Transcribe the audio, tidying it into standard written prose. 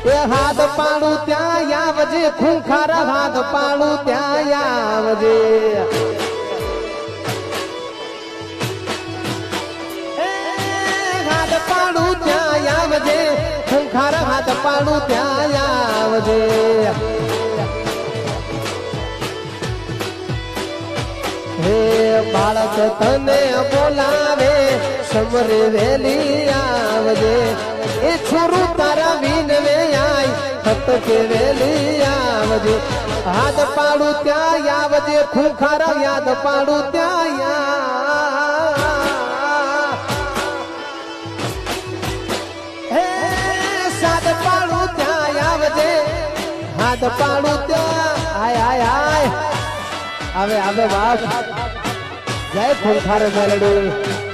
એ હાથ પાડું ત્યાં આવજે ખૂંખાર હાથ પાડું ત્યાં આવજે હાથ પાડું ત્યાં આવજે ખૂંખાર હાથ પાડું ત્યાં આવજે હે બાળક તને બોલાવે સમરે વેલી આવજે એ છોરું તારા વિનવે આય ખત કે વેલી આવજે હાથ પાડું ત્યાં આવજે ખૂંખાર યાદ પાડું ત્યાં હે સાદ પાડું ત્યાં આવજે હાથ પાડું ત્યાં આય આય આય આવે આવે વાત જય ખૂંખાર મેલડી